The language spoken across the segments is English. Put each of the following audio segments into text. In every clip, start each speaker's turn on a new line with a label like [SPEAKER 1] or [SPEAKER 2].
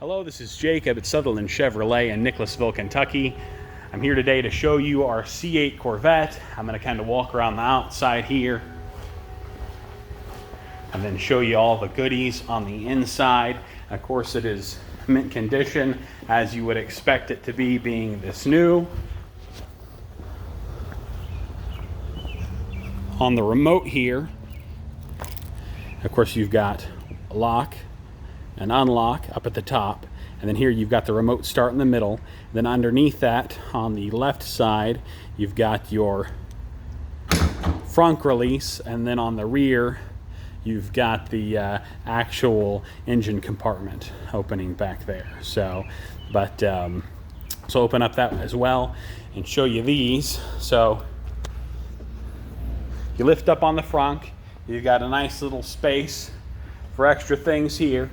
[SPEAKER 1] Hello, this is Jacob at Sutherland Chevrolet in Nicholasville, Kentucky. I'm here today to show you our C8 Corvette. I'm going to kind of walk around the outside here and then show you all the goodies on the inside. Of course, it is mint condition as you would expect it to be, being this new. On the remote here, of course, you've got a lock and unlock up at the top, and then here you've got the remote start in the middle. Then underneath that, on the left side, you've got your front release, and then on the rear you've got the actual engine compartment opening back there. So open up that as well and show you these. So you lift up on the front, you've got a nice little space for extra things here.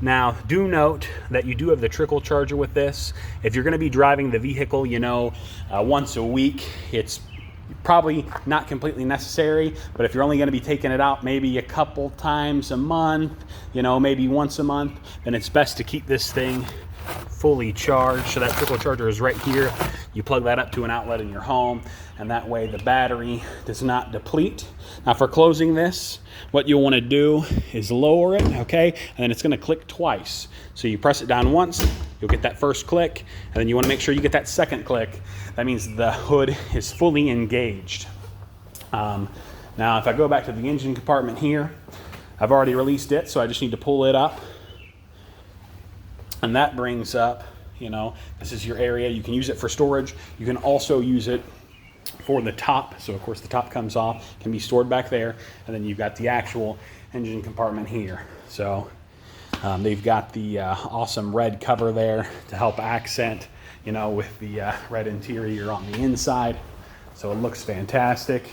[SPEAKER 1] Now, do note that you do have the Trickle Charger with this. If you're going to be driving the vehicle, once a week, it's probably not completely necessary. But if you're only going to be taking it out maybe a couple times a month, maybe once a month, then it's best to keep this thing fully charged. So that Trickle Charger is right here. You plug that up to an outlet in your home, and that way the battery does not deplete. Now, for closing this, what you'll want to do is lower it, okay? And then it's going to click twice. So you press it down once, you'll get that first click, and then you want to make sure you get that second click. That means the hood is fully engaged. Now, if I go back to the engine compartment here, I've already released it, so I just need to pull it up. And that brings up, this is your area. You can use it for storage. You can also use it for the top. So of course the top comes off, can be stored back there. And then you've got the actual engine compartment here. So they've got the awesome red cover there to help accent, with the red interior on the inside. So it looks fantastic.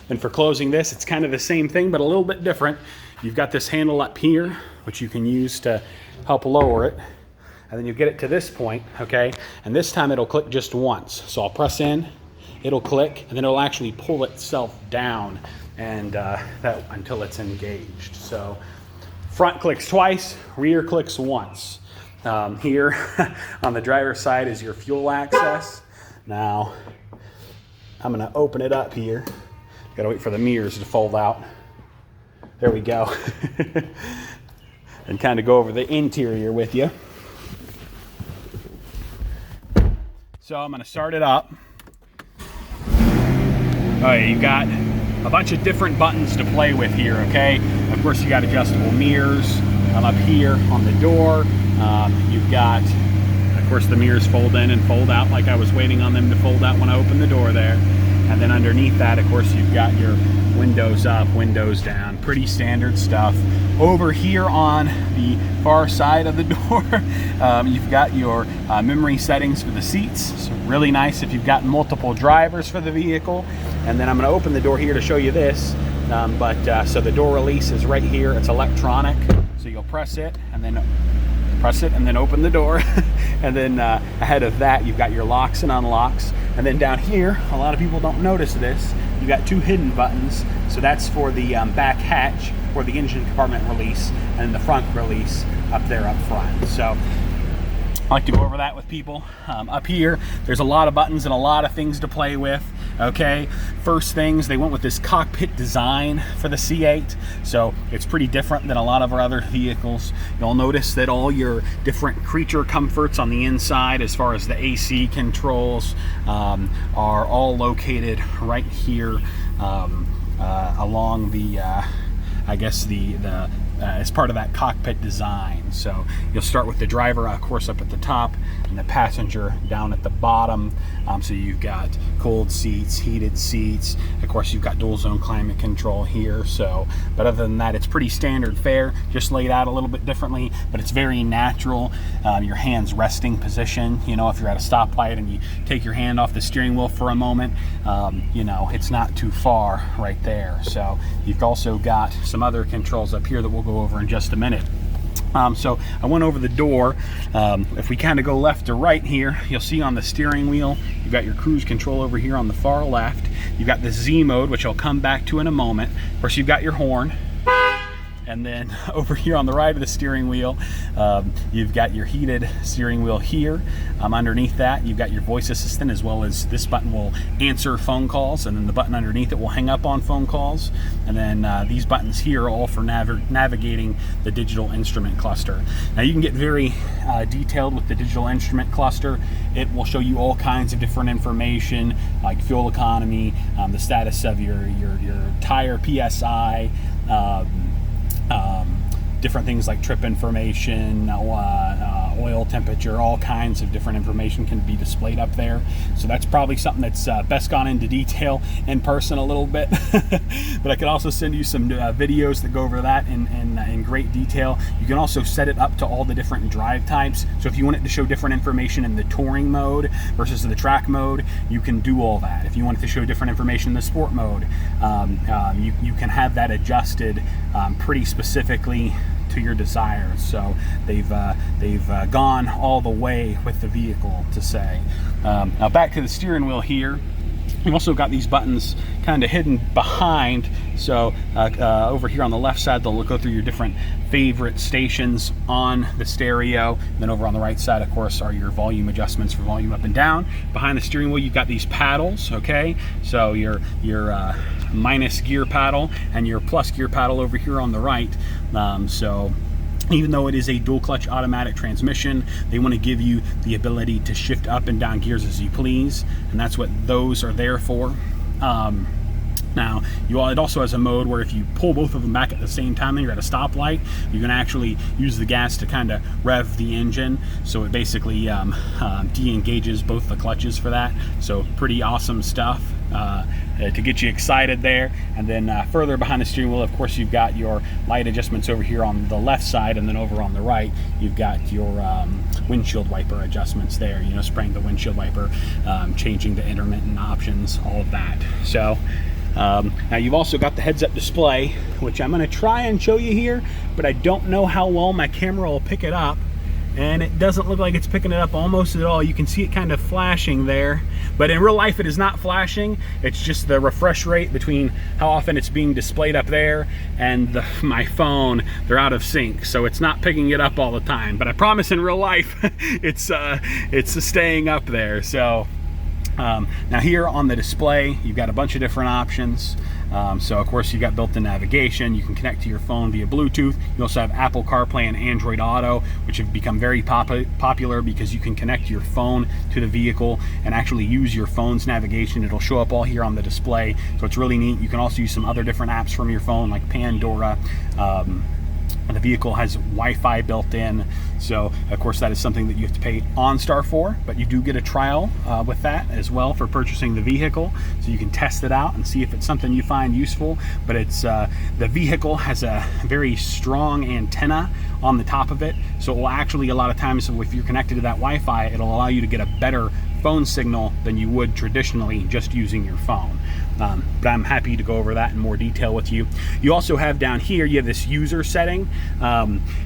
[SPEAKER 1] And for closing this, it's kind of the same thing, but a little bit different. You've got this handle up here, which you can use to help lower it. And then you get it to this point, okay? And this time it'll click just once. So I'll press in, it'll click, and then it'll actually pull itself down and that until it's engaged. So front clicks twice, rear clicks once. Here on the driver's side is your fuel access. Now I'm gonna open it up here. Gotta wait for the mirrors to fold out. There we go. And kind of go over the interior with you. So I'm going to start it up. Okay, you've got a bunch of different buttons to play with here, okay? Of course, you got adjustable mirrors up here on the door. You've got, of course, the mirrors fold in and fold out like I was waiting on them to fold out when I opened the door there. And then underneath that, of course, you've got your windows up, windows down, pretty standard stuff. Over here on the far side of the door, you've got your memory settings for the seats. So really nice if you've got multiple drivers for the vehicle. And then I'm going to open the door here to show you this. So the door release is right here. It's electronic. So you'll press it and then open the door. And then ahead of that, you've got your locks and unlocks. And then down here, a lot of people don't notice this, you've got two hidden buttons. So that's for the back hatch or the engine compartment release, and the front release up there up front. So I like to go over that with people. Up here, there's a lot of buttons and a lot of things to play with. Okay, first things, they went with this Cockpit Design for the C8, so it's pretty different than a lot of our other vehicles. You'll notice that all your different creature comforts on the inside, as far as the AC controls, are all located right here along the as part of that Cockpit Design. So you'll start with the driver, of course, up at the top, and the passenger down at the bottom. So you've got cold seats, heated seats. Of course, you've got dual zone climate control here. So, but other than that, it's pretty standard fare, just laid out a little bit differently, but it's very natural. Your hands resting position, if you're at a stoplight and you take your hand off the steering wheel for a moment, it's not too far right there. So you've also got some other controls up here that we'll go over in just a minute. So I went over the door. If we kind of go left to right here, you'll see on the steering wheel, you've got your cruise control over here on the far left. You've got the Z mode, which I'll come back to in a moment. Of course, you've got your horn. And then over here on the right of the steering wheel, you've got your heated steering wheel here. Underneath that, you've got your voice assistant, as well as this button will answer phone calls, and then the button underneath it will hang up on phone calls. And then these buttons here are all for navigating the digital instrument cluster. Now you can get very detailed with the digital instrument cluster. It will show you all kinds of different information, like fuel economy, the status of your tire PSI, different things like trip information, oil temperature, all kinds of different information can be displayed up there. So that's probably something that's best gone into detail in person a little bit. But I can also send you some videos that go over that in great detail. You can also set it up to all the different drive types. So if you want it to show different information in the touring mode versus the track mode, you can do all that. If you want it to show different information in the sport mode, you can have that adjusted pretty specifically to your desires. So they've gone all the way with the vehicle, to say. Now back to the steering wheel here. You've also got these buttons kind of hidden behind. So over here on the left side, they'll go through your different favorite stations on the stereo. And then over on the right side, of course, are your volume adjustments for volume up and down. Behind the steering wheel, you've got these paddles, okay? So your minus gear paddle and your plus gear paddle over here on the right. So even though it is a dual clutch automatic transmission, they want to give you the ability to shift up and down gears as you please, and that's what those are there for. Now, it also has a mode where if you pull both of them back at the same time and you're at a stoplight, you can actually use the gas to kind of rev the engine. So it basically de-engages both the clutches for that. So pretty awesome stuff to get you excited there. And then further behind the steering wheel, of course, you've got your light adjustments over here on the left side, and then over on the right, you've got your windshield wiper adjustments there. You know, spraying the windshield wiper, changing the intermittent options, all of that. So. Now you've also got the heads-up display, which I'm going to try and show you here, but I don't know how well my camera will pick it up, and it doesn't look like it's picking it up almost at all. You can see it kind of flashing there, but in real life it is not flashing. It's just the refresh rate between how often it's being displayed up there and my phone. They're out of sync, so it's not picking it up all the time, but I promise in real life it's staying up there. So now here on the display, you've got a bunch of different options. So of course you've got built-in navigation. You can connect to your phone via Bluetooth. You also have Apple CarPlay and Android Auto, which have become very popular because you can connect your phone to the vehicle and actually use your phone's navigation. It'll show up all here on the display, so it's really neat. You can also use some other different apps from your phone, like Pandora. The vehicle has Wi-Fi built in, so of course that is something that you have to pay OnStar for, but you do get a trial with that as well for purchasing the vehicle, so you can test it out and see if it's something you find useful. But it's the vehicle has a very strong antenna on the top of it, so it will actually, a lot of times if you're connected to that Wi-Fi, it'll allow you to get a better phone signal than you would traditionally just using your phone. But I'm happy to go over that in more detail with you. You also have down here, you have this user setting.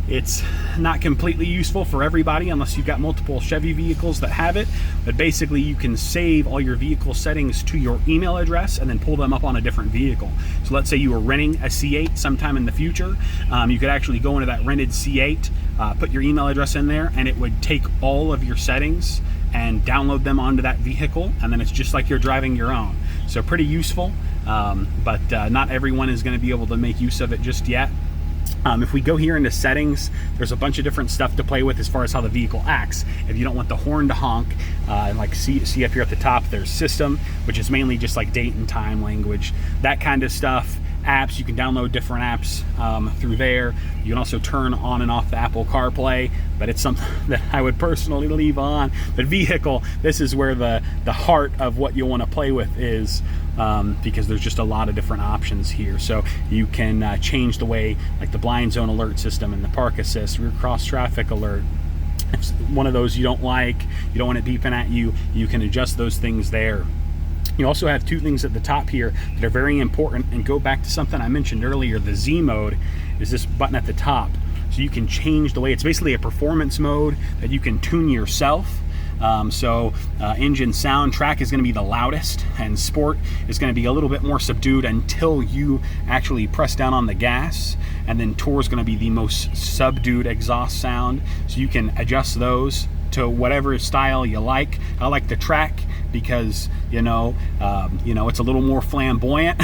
[SPEAKER 1] It's not completely useful for everybody unless you've got multiple Chevy vehicles that have it, but basically you can save all your vehicle settings to your email address and then pull them up on a different vehicle. So let's say you were renting a C8 sometime in the future, you could actually go into that rented C8, put your email address in there, and it would take all of your settings and download them onto that vehicle, and then it's just like you're driving your own. So pretty useful, but not everyone is going to be able to make use of it just yet. If we go here into settings, there's a bunch of different stuff to play with as far as how the vehicle acts. If you don't want the horn to honk, like see up here at the top, there's system, which is mainly just like date and time language, that kind of stuff. Apps, you can download different apps through there. You can also turn on and off the Apple CarPlay, but it's something that I would personally leave on. But vehicle, this is where the heart of what you want to play with is, because there's just a lot of different options here. So you can change the way, like the blind zone alert system and the park assist, rear cross traffic alert. If one of those you don't like, you don't want it beeping at you, you can adjust those things there. You also have two things at the top here that are very important, and go back to something I mentioned earlier. The Z mode is this button at the top. So you can change the way, it's basically a performance mode that you can tune yourself. Engine sound, track is going to be the loudest, and sport is going to be a little bit more subdued until you actually press down on the gas, and then tour is going to be the most subdued exhaust sound. So you can adjust those to whatever style you like. I like the track because it's a little more flamboyant.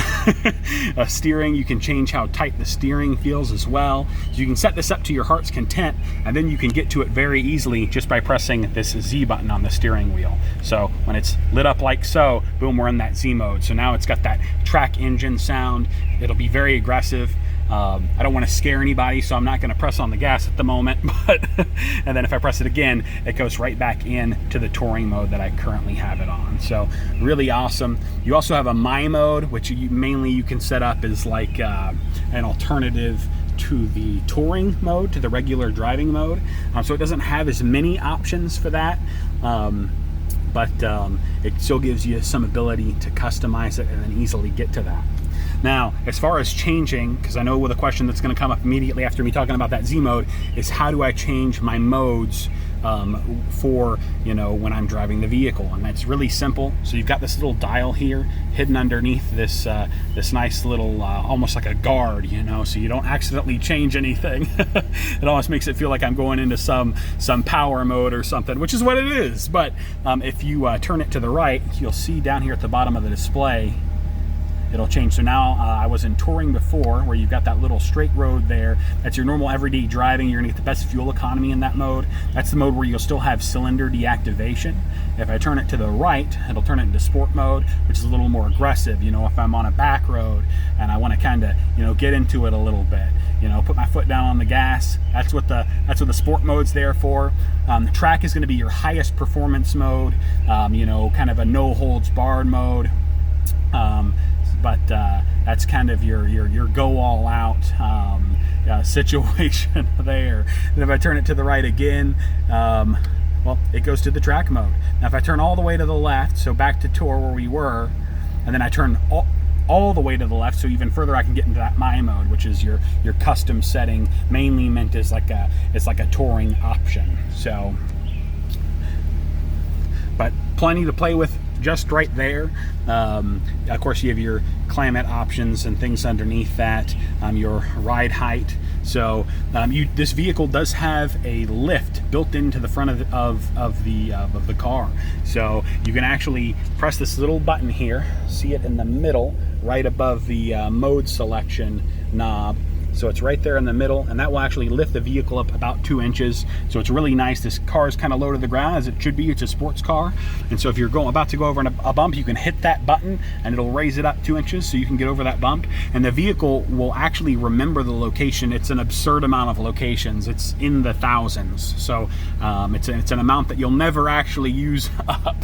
[SPEAKER 1] Steering, you can change how tight the steering feels as well. So you can set this up to your heart's content, and then you can get to it very easily just by pressing this Z button on the steering wheel. So when it's lit up like so, boom, we're in that Z mode. So now it's got that track engine sound. It'll be very aggressive. I don't want to scare anybody, so I'm not going to press on the gas at the moment, and then if I press it again, it goes right back in to the touring mode that I currently have it on. So really awesome. You also have a My mode, which you can set up as like an alternative to the touring mode, to the regular driving mode. So it doesn't have as many options for that. But it still gives you some ability to customize it and then easily get to that. Now, as far as changing, because I know with a question that's going to come up immediately after me talking about that Z mode, is how do I change my modes for when I'm driving the vehicle? And that's really simple. So you've got this little dial here hidden underneath this this nice little almost like a guard, so you don't accidentally change anything. It almost makes it feel like I'm going into some power mode or something, which is what it is. But if you turn it to the right, you'll see down here at the bottom of the display, it'll change. So now I was in touring before, where you've got that little straight road there. That's your normal everyday driving. You're gonna get the best fuel economy in that mode. That's the mode where you'll still have cylinder deactivation. If I turn it to the right, it'll turn it into sport mode, which is a little more aggressive. If I'm on a back road and I want to kind of get into it a little bit, put my foot down on the gas. That's what the sport mode's there for. The track is going to be your highest performance mode. Kind of a no holds barred mode. But that's kind of your go all out situation there. And if I turn it to the right again, well, it goes to the track mode. Now if I turn all the way to the left, so back to tour where we were, and then I turn all the way to the left, so even further I can get into that My mode, which is your custom setting, mainly meant as like a touring option. So, but plenty to play with just right there. Of course, you have your climate options and things underneath that, your ride height. So this vehicle does have a lift built into the front of the car. So you can actually press this little button here, see it in the middle, right above the mode selection knob. So it's right there in the middle, and that will actually lift the vehicle up about 2 inches. So it's really nice. This car is kind of low to the ground, as it should be. It's a sports car. And so if you're about to go over a bump, you can hit that button and it'll raise it up 2 inches so you can get over that bump. And the vehicle will actually remember the location. It's an absurd amount of locations. It's in the thousands. So it's an amount that you'll never actually use up.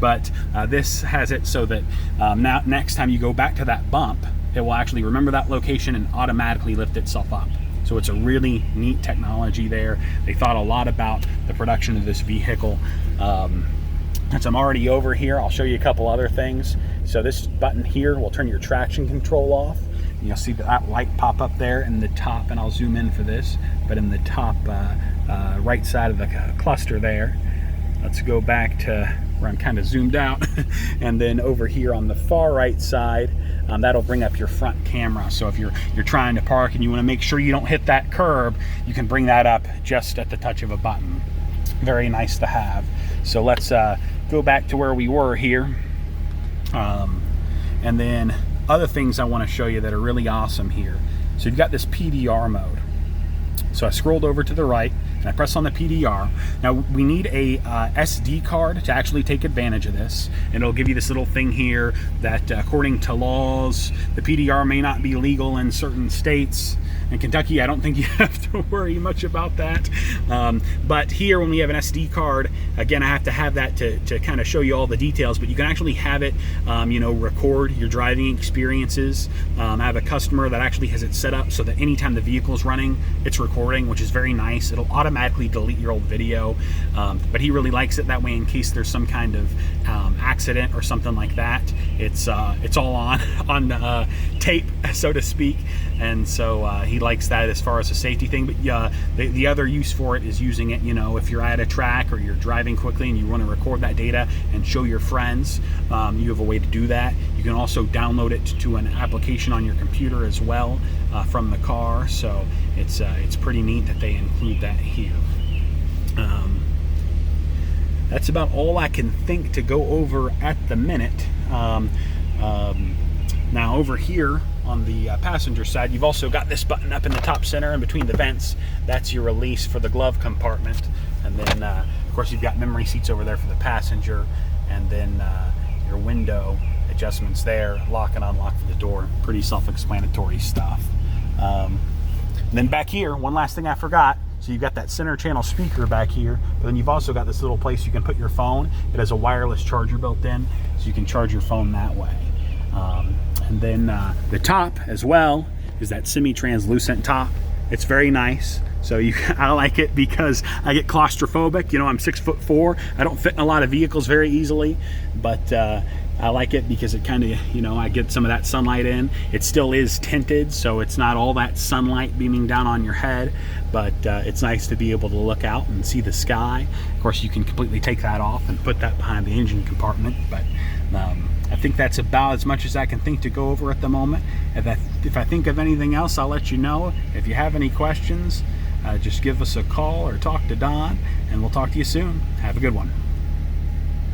[SPEAKER 1] But this has it so that now next time you go back to that bump, it will actually remember that location and automatically lift itself up. So it's a really neat technology there. They thought a lot about the production of this vehicle. Since I'm already over here, I'll show you a couple other things. So this button here will turn your traction control off. You'll see that light pop up there in the top, and I'll zoom in for this, but in the top right side of the cluster there. Let's go back to where I'm kind of zoomed out. And then over here on the far right side, that'll bring up your front camera. So if you're trying to park and you want to make sure you don't hit that curb, you can bring that up just at the touch of a button. Very nice to have. So let's go back to where we were here. And then other things I want to show you that are really awesome here. So you've got this Pdr mode. So I scrolled over to the right and I press on the Pdr. Now we need a SD card to actually take advantage of this, and it'll give you this little thing here that according to laws, the Pdr may not be legal in certain states. In Kentucky, I don't think you have to worry much about that. But here, when we have an SD card, again, I have to have that to kind of show you all the details, but you can actually have it, record your driving experiences. I have a customer that actually has it set up so that anytime the vehicle is running, it's recording, which is very nice. It'll automatically delete your old video, but he really likes it that way in case there's some kind of accident or something like that. it's all on tape, so to speak, and so he likes that as far as a safety thing. But the other use for it is using it, you know, if you're at a track or you're driving quickly and you want to record that data and show your friends, you have a way to do that. You can also download it to an application on your computer as well from the car. So it's pretty neat that they include that here. That's about all I can think to go over at the minute. Now over here on the passenger side, you've also got this button up in the top center in between the vents. That's your release for the glove compartment. And then of course you've got memory seats over there for the passenger, and then your window adjustments there, lock and unlock for the door. Pretty self-explanatory stuff. Then back here, one last thing I forgot. So you've got that center channel speaker back here, but then you've also got this little place you can put your phone. It has a wireless charger built in, so you can charge your phone that way. And then the top as well is that semi-translucent top. It's very nice. So I like it because I get claustrophobic. You know, I'm 6'4". I don't fit in a lot of vehicles very easily, but I like it because it kind of, you know, I get some of that sunlight in. It still is tinted, so it's not all that sunlight beaming down on your head, but it's nice to be able to look out and see the sky. Of course, you can completely take that off and put that behind the engine compartment, but I think that's about as much as I can think to go over at the moment. If I think of anything else, I'll let you know. If you have any questions, just give us a call or talk to Don, and we'll talk to you soon. Have a good one.